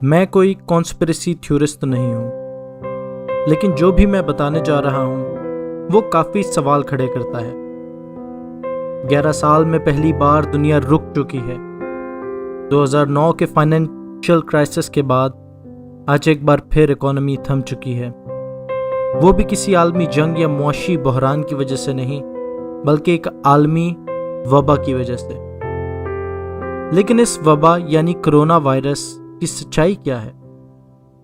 میں کوئی conspiracy theorist نہیں ہوں، لیکن جو بھی میں بتانے جا رہا ہوں وہ کافی سوال کھڑے کرتا ہے۔ 11 سال میں پہلی بار دنیا رک چکی ہے۔ 2009 کے فائنینشیل کرائسس کے بعد آج ایک بار پھر اکانومی تھم چکی ہے، وہ بھی کسی عالمی جنگ یا معاشی بحران کی وجہ سے نہیں، بلکہ ایک عالمی وبا کی وجہ سے۔ لیکن اس وبا یعنی کرونا وائرس کی سچائی کیا ہے؟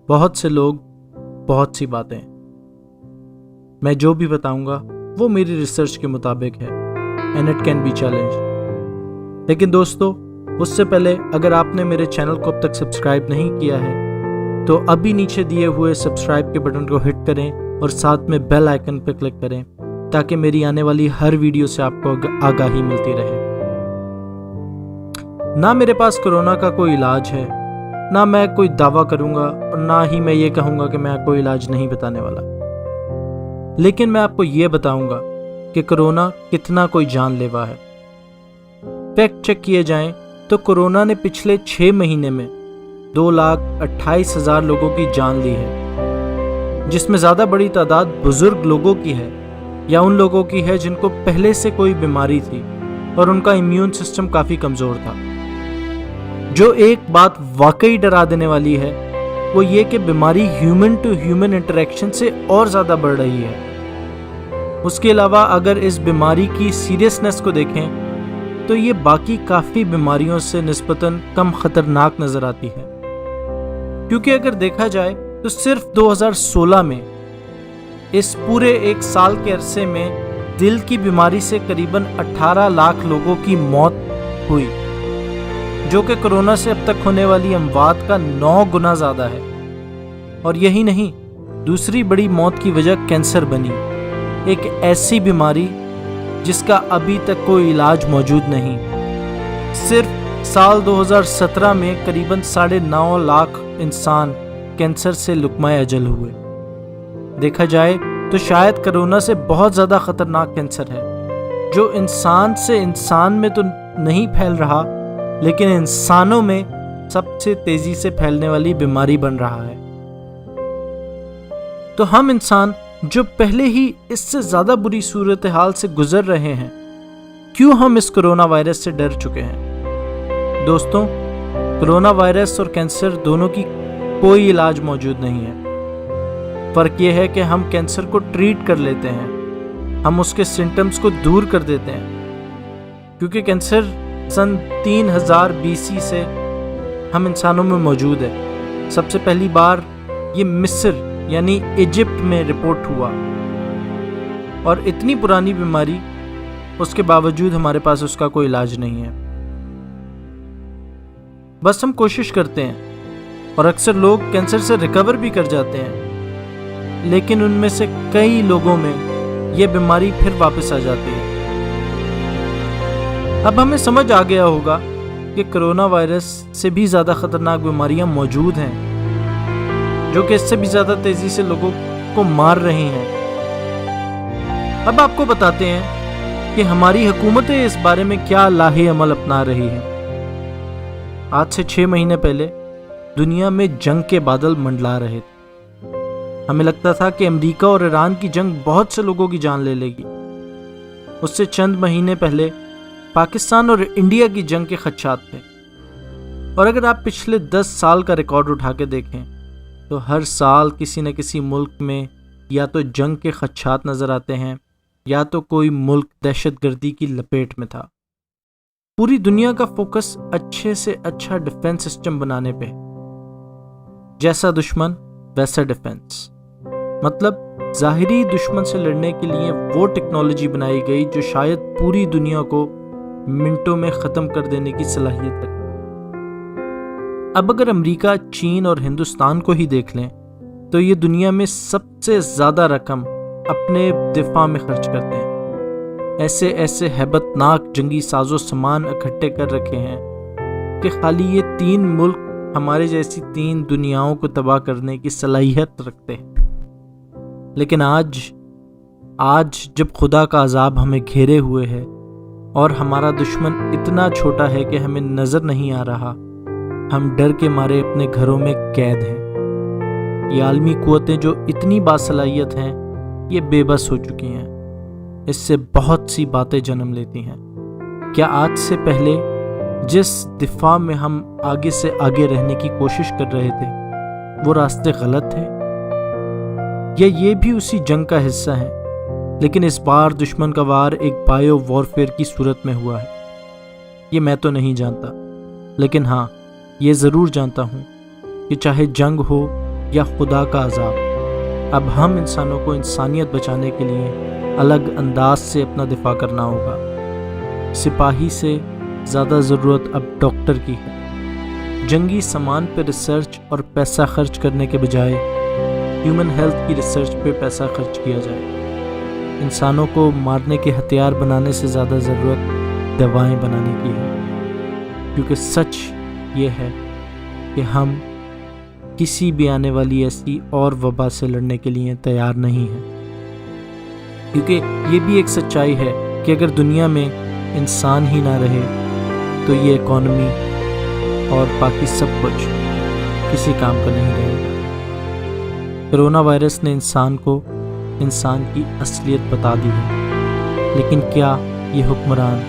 بہت سے لوگ، بہت سی باتیں۔ میں جو بھی بتاؤں گا وہ میری ریسرچ کے مطابق ہے، and it can be challenged۔ لیکن دوستو، اس سے پہلے اگر آپ نے میرے چینل کو اب تک سبسکرائب نہیں کیا ہے تو ابھی نیچے دیے ہوئے سبسکرائب کے بٹن کو ہٹ کریں اور ساتھ میں بیل آئیکن پہ کلک کریں تاکہ میری آنے والی ہر ویڈیو سے آپ کو آگاہی ملتی رہے۔ نہ میرے پاس کرونا کا کوئی علاج ہے، نہ میں کوئی دعویٰ کروں گا اور نہ ہی میں یہ کہوں گا کہ میں کوئی علاج نہیں بتانے والا، لیکن میں آپ کو یہ بتاؤں گا کہ کرونا کتنا کوئی جان لیوا ہے۔ فیکٹ چیک کیے جائیں تو کرونا نے پچھلے 6 مہینے میں 2,28,000 لوگوں کی جان لی ہے، جس میں زیادہ بڑی تعداد بزرگ لوگوں کی ہے یا ان لوگوں کی ہے جن کو پہلے سے کوئی بیماری تھی اور ان کا امیون سسٹم کافی کمزور تھا۔ جو ایک بات واقعی ڈرا دینے والی ہے وہ یہ کہ بیماری ہیومن ٹو ہیومن انٹریکشن سے اور زیادہ بڑھ رہی ہے۔ اس کے علاوہ اگر اس بیماری کی سیریسنس کو دیکھیں تو یہ باقی کافی بیماریوں سے نسبتاً کم خطرناک نظر آتی ہے، کیونکہ اگر دیکھا جائے تو صرف 2016 میں اس پورے ایک سال کے عرصے میں دل کی بیماری سے قریباً 18 لاکھ لوگوں کی موت ہوئی، جو کہ کرونا سے اب تک ہونے والی اموات کا 9 گنا زیادہ ہے۔ اور یہی نہیں، دوسری بڑی موت کی وجہ کینسر بنی، ایک ایسی بیماری جس کا ابھی تک کوئی علاج موجود نہیں۔ صرف سال 2017 میں قریباً 9.5 لاکھ انسان کینسر سے لقمہ اجل ہوئے۔ دیکھا جائے تو شاید کرونا سے بہت زیادہ خطرناک کینسر ہے، جو انسان سے انسان میں تو نہیں پھیل رہا، لیکن انسانوں میں سب سے تیزی سے پھیلنے والی بیماری بن رہا ہے۔ تو ہم انسان جو پہلے ہی اس سے زیادہ بری صورتحال سے گزر رہے ہیں، کیوں ہم اس کرونا وائرس سے ڈر چکے ہیں؟ دوستوں، کرونا وائرس اور کینسر دونوں کی کوئی علاج موجود نہیں ہے۔ فرق یہ ہے کہ ہم کینسر کو ٹریٹ کر لیتے ہیں، ہم اس کے سمٹمز کو دور کر دیتے ہیں، کیونکہ کینسر سن 3000 BC سے ہم انسانوں میں موجود ہے۔ سب سے پہلی بار یہ مصر یعنی ایجپٹ میں رپورٹ ہوا، اور اتنی پرانی بیماری، اس کے باوجود ہمارے پاس اس کا کوئی علاج نہیں ہے۔ بس ہم کوشش کرتے ہیں، اور اکثر لوگ کینسر سے ریکور بھی کر جاتے ہیں، لیکن ان میں سے کئی لوگوں میں یہ بیماری پھر واپس آ جاتی ہے۔ اب ہمیں سمجھ آ گیا ہوگا کہ کرونا وائرس سے بھی زیادہ خطرناک بیماریاں موجود ہیں، جو کہ اس سے بھی زیادہ تیزی سے لوگوں کو مار رہی ہیں۔ اب آپ کو بتاتے ہیں کہ ہماری حکومتیں اس بارے میں کیا لاہے عمل اپنا رہی ہیں۔ آج سے 6 مہینے پہلے دنیا میں جنگ کے بادل منڈلا رہے تھے۔ ہمیں لگتا تھا کہ امریکہ اور ایران کی جنگ بہت سے لوگوں کی جان لے گی۔ اس سے چند مہینے پہلے پاکستان اور انڈیا کی جنگ کے خدشات تھے، اور اگر آپ پچھلے 10 سال کا ریکارڈ اٹھا کے دیکھیں تو ہر سال کسی نہ کسی ملک میں یا تو جنگ کے خدشات نظر آتے ہیں یا تو کوئی ملک دہشت گردی کی لپیٹ میں تھا۔ پوری دنیا کا فوکس اچھے سے اچھا ڈیفنس سسٹم بنانے پہ، جیسا دشمن ویسا ڈیفنس، مطلب ظاہری دشمن سے لڑنے کے لیے وہ ٹیکنالوجی بنائی گئی جو شاید پوری دنیا کو منٹوں میں ختم کر دینے کی صلاحیت رکھتی۔ اب اگر امریکہ، چین اور ہندوستان کو ہی دیکھ لیں تو یہ دنیا میں سب سے زیادہ رقم اپنے دفاع میں خرچ کرتے ہیں۔ ایسے ہیبت ناک جنگی ساز و سامان اکٹھے کر رکھے ہیں کہ خالی یہ 3 ملک ہمارے جیسی 3 دنیاؤں کو تباہ کرنے کی صلاحیت رکھتے ہیں۔ لیکن آج جب خدا کا عذاب ہمیں گھیرے ہوئے ہے اور ہمارا دشمن اتنا چھوٹا ہے کہ ہمیں نظر نہیں آ رہا، ہم ڈر کے مارے اپنے گھروں میں قید ہیں۔ یہ عالمی قوتیں جو اتنی باصلاحیت ہیں، یہ بے بس ہو چکی ہیں۔ اس سے بہت سی باتیں جنم لیتی ہیں۔ کیا آج سے پہلے جس دفاع میں ہم آگے سے آگے رہنے کی کوشش کر رہے تھے، وہ راستے غلط تھے؟ یا یہ بھی اسی جنگ کا حصہ ہے، لیکن اس بار دشمن کا وار ایک بایو وارفیئر کی صورت میں ہوا ہے؟ یہ میں تو نہیں جانتا، لیکن ہاں یہ ضرور جانتا ہوں کہ چاہے جنگ ہو یا خدا کا عذاب، اب ہم انسانوں کو انسانیت بچانے کے لیے الگ انداز سے اپنا دفاع کرنا ہوگا۔ سپاہی سے زیادہ ضرورت اب ڈاکٹر کی ہے۔ جنگی سامان پہ ریسرچ اور پیسہ خرچ کرنے کے بجائے ہیومن ہیلتھ کی ریسرچ پہ پیسہ خرچ کیا جائے۔ انسانوں کو مارنے کے ہتھیار بنانے سے زیادہ ضرورت دوائیں بنانے کی ہے، کیونکہ سچ یہ ہے کہ ہم کسی بھی آنے والی ایسی اور وبا سے لڑنے کے لیے تیار نہیں ہیں۔ کیونکہ یہ بھی ایک سچائی ہے کہ اگر دنیا میں انسان ہی نہ رہے تو یہ اکانومی اور باقی سب کچھ کسی کام کا نہیں رہے گا۔ کرونا وائرس نے انسان کو انسان کی اصلیت بتا دی ہے، لیکن کیا یہ حکمران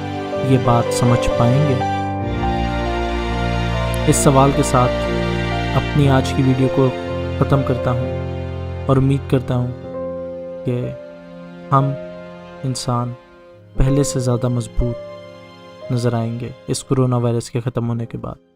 یہ بات سمجھ پائیں گے؟ اس سوال کے ساتھ اپنی آج کی ویڈیو کو ختم کرتا ہوں اور امید کرتا ہوں کہ ہم انسان پہلے سے زیادہ مضبوط نظر آئیں گے اس کرونا وائرس کے ختم ہونے کے بعد۔